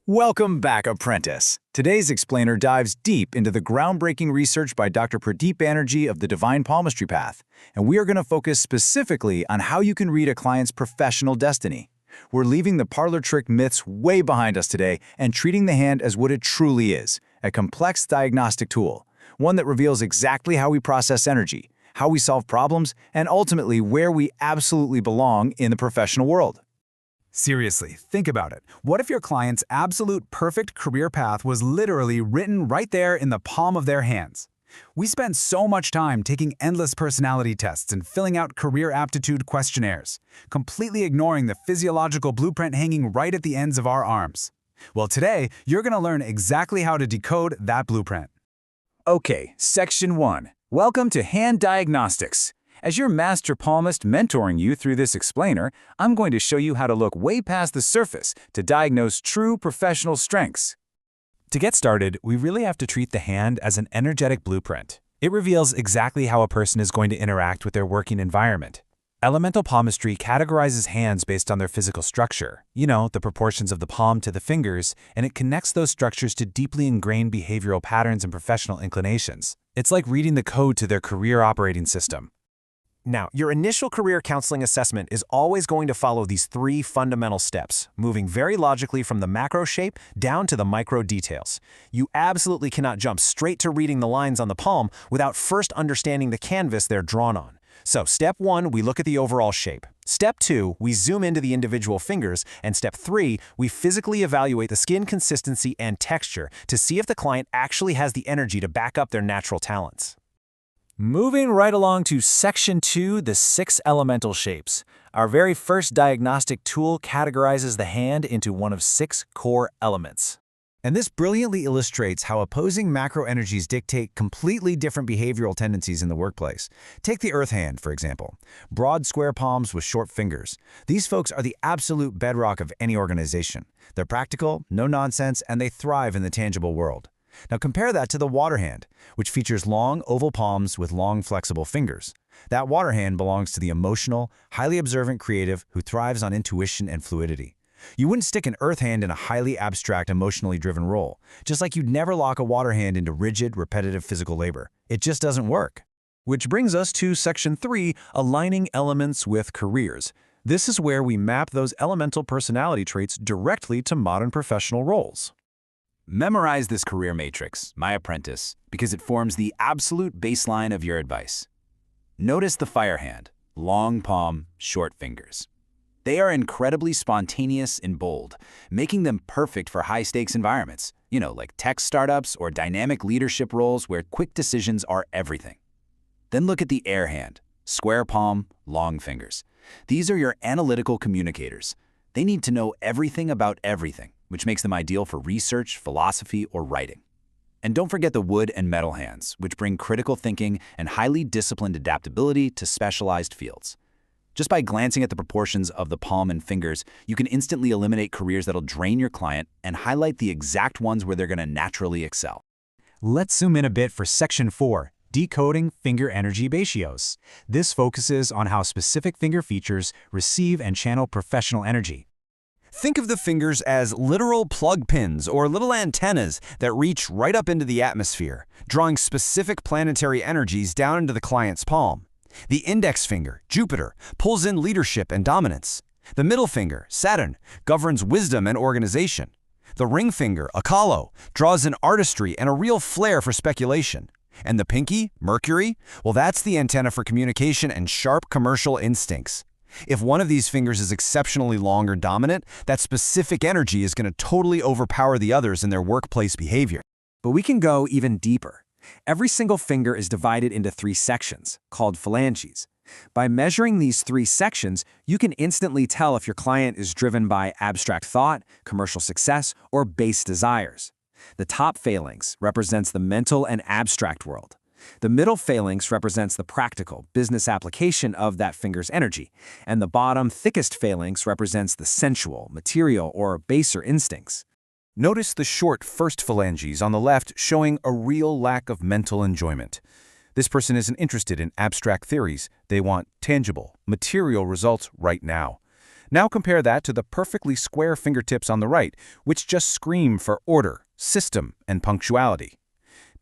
Welcome back, apprentice. Today's explainer dives deep into the groundbreaking research by Dr. Pradeep Banerjee of the Divine Palmistry Path, and we are going to focus specifically on how you can read a client's professional destiny. We're leaving the parlor trick myths way behind us today and treating the hand as what it truly is, a complex diagnostic tool, one that reveals exactly how we process energy, how we solve problems, and ultimately where we absolutely belong in the professional world. Seriously, think about it. What if your client's absolute perfect career path was literally written right there in the palm of their hands? We spend so much time taking endless personality tests and filling out career aptitude questionnaires, completely ignoring the physiological blueprint hanging right at the ends of our arms. Well, today, you're going to learn exactly how to decode that blueprint. Okay, Section 1. Welcome to Hand Diagnostics. As your master palmist mentoring you through this explainer, I'm going to show you how to look way past the surface to diagnose true professional strengths. To get started, we really have to treat the hand as an energetic blueprint. It reveals exactly how a person is going to interact with their working environment. Elemental palmistry categorizes hands based on their physical structure, the proportions of the palm to the fingers, and it connects those structures to deeply ingrained behavioral patterns and professional inclinations. It's like reading the code to their career operating system. Now, your initial career counseling assessment is always going to follow these three fundamental steps, moving very logically from the macro shape down to the micro details. You absolutely cannot jump straight to reading the lines on the palm without first understanding the canvas they're drawn on. So, step 1, we look at the overall shape. Step 2, we zoom into the individual fingers. And step 3, we physically evaluate the skin consistency and texture to see if the client actually has the energy to back up their natural talents. Moving right along to Section 2, the 6 elemental shapes. Our very first diagnostic tool categorizes the hand into one of 6 core elements. And this brilliantly illustrates how opposing macro energies dictate completely different behavioral tendencies in the workplace. Take the earth hand, for example. Broad square palms with short fingers. These folks are the absolute bedrock of any organization. They're practical, no nonsense, and they thrive in the tangible world. Now compare that to the water hand, which features long, oval palms with long, flexible fingers. That water hand belongs to the emotional, highly observant creative who thrives on intuition and fluidity. You wouldn't stick an earth hand in a highly abstract, emotionally driven role, just like you'd never lock a water hand into rigid, repetitive physical labor. It just doesn't work. Which brings us to Section 3, aligning elements with careers. This is where we map those elemental personality traits directly to modern professional roles. Memorize this career matrix, my apprentice, because it forms the absolute baseline of your advice. Notice the fire hand, long palm, short fingers. They are incredibly spontaneous and bold, making them perfect for high-stakes environments, like tech startups or dynamic leadership roles where quick decisions are everything. Then look at the air hand, square palm, long fingers. These are your analytical communicators. They need to know everything about everything, which makes them ideal for research, philosophy, or writing. And don't forget the wood and metal hands, which bring critical thinking and highly disciplined adaptability to specialized fields. Just by glancing at the proportions of the palm and fingers, you can instantly eliminate careers that'll drain your client and highlight the exact ones where they're going to naturally excel. Let's zoom in a bit for Section 4, decoding finger energy ratios. This focuses on how specific finger features receive and channel professional energy. Think of the fingers as literal plug pins or little antennas that reach right up into the atmosphere, drawing specific planetary energies down into the client's palm. The index finger, Jupiter, pulls in leadership and dominance. The middle finger, Saturn, governs wisdom and organization. The ring finger, Apollo, draws in artistry and a real flair for speculation. And the pinky, Mercury, well, that's the antenna for communication and sharp commercial instincts. If one of these fingers is exceptionally long or dominant, that specific energy is going to totally overpower the others in their workplace behavior. But we can go even deeper. Every single finger is divided into 3 sections, called phalanges. By measuring these 3 sections, you can instantly tell if your client is driven by abstract thought, commercial success, or base desires. The top phalanx represents the mental and abstract world. The middle phalanx represents the practical, business application of that finger's energy, and the bottom, thickest phalanx represents the sensual, material, or baser instincts. Notice the short first phalanges on the left showing a real lack of mental enjoyment. This person isn't interested in abstract theories. They want tangible, material results right now. Now compare that to the perfectly square fingertips on the right, which just scream for order, system, and punctuality.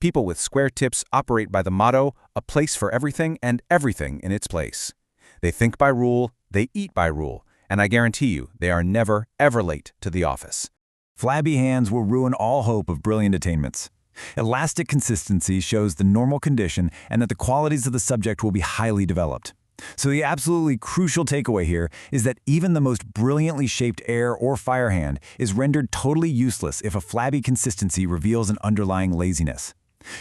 People with square tips operate by the motto, a place for everything and everything in its place. They think by rule, they eat by rule, and I guarantee you they are never, ever late to the office. Flabby hands will ruin all hope of brilliant attainments. Elastic consistency shows the normal condition and that the qualities of the subject will be highly developed. So the absolutely crucial takeaway here is that even the most brilliantly shaped air or fire hand is rendered totally useless if a flabby consistency reveals an underlying laziness.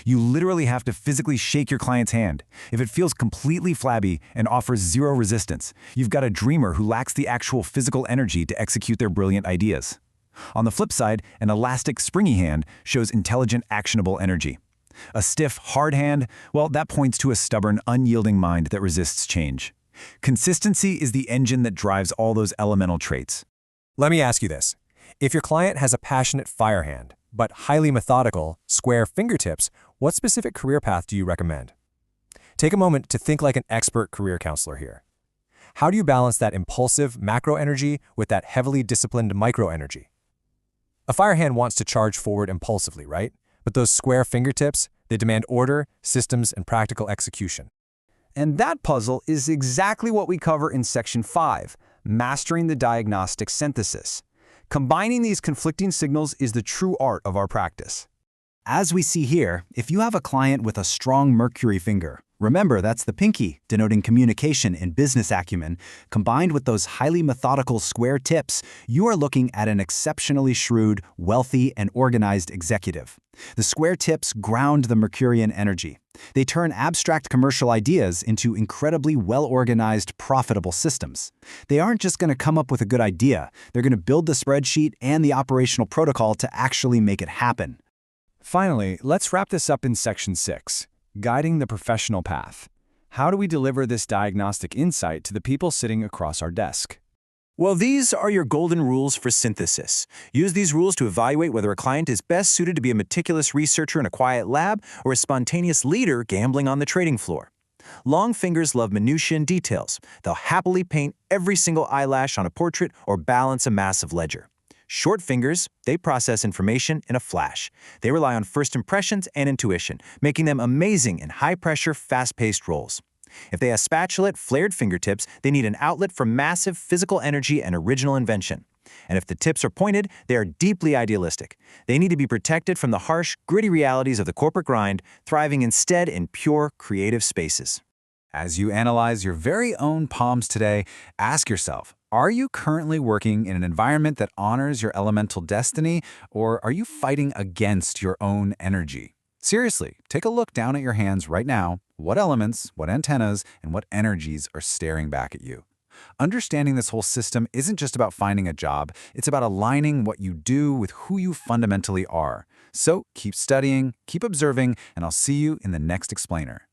You literally have to physically shake your client's hand. If it feels completely flabby and offers zero resistance, you've got a dreamer who lacks the actual physical energy to execute their brilliant ideas. On the flip side, an elastic, springy hand shows intelligent, actionable energy. A stiff, hard hand, well, that points to a stubborn, unyielding mind that resists change. Consistency is the engine that drives all those elemental traits. Let me ask you this. If your client has a passionate fire hand, but highly methodical, square fingertips, what specific career path do you recommend? Take a moment to think like an expert career counselor here. How do you balance that impulsive macro energy with that heavily disciplined micro energy? A fire hand wants to charge forward impulsively, right? But those square fingertips, they demand order, systems, and practical execution. And that puzzle is exactly what we cover in Section 5, Mastering the Diagnostic Synthesis. Combining these conflicting signals is the true art of our practice. As we see here, if you have a client with a strong mercury finger, remember that's the pinky, denoting communication and business acumen, combined with those highly methodical square tips, you are looking at an exceptionally shrewd, wealthy, and organized executive. The square tips ground the Mercurian energy. They turn abstract commercial ideas into incredibly well-organized, profitable systems. They aren't just going to come up with a good idea, they're going to build the spreadsheet and the operational protocol to actually make it happen. Finally, let's wrap this up in Section 6, Guiding the Professional Path. How do we deliver this diagnostic insight to the people sitting across our desk? Well, these are your golden rules for synthesis. Use these rules to evaluate whether a client is best suited to be a meticulous researcher in a quiet lab or a spontaneous leader gambling on the trading floor. Long fingers love minutiae and details. They'll happily paint every single eyelash on a portrait or balance a massive ledger. Short fingers, they process information in a flash. They rely on first impressions and intuition, making them amazing in high-pressure, fast-paced roles. If they have spatulate, flared fingertips, they need an outlet for massive physical energy and original invention. And if the tips are pointed, they are deeply idealistic. They need to be protected from the harsh, gritty realities of the corporate grind, thriving instead in pure, creative spaces. As you analyze your very own palms today, ask yourself, are you currently working in an environment that honors your elemental destiny, or are you fighting against your own energy? Seriously, take a look down at your hands right now. What elements, what antennas, and what energies are staring back at you? Understanding this whole system isn't just about finding a job, it's about aligning what you do with who you fundamentally are. So keep studying, keep observing, and I'll see you in the next explainer.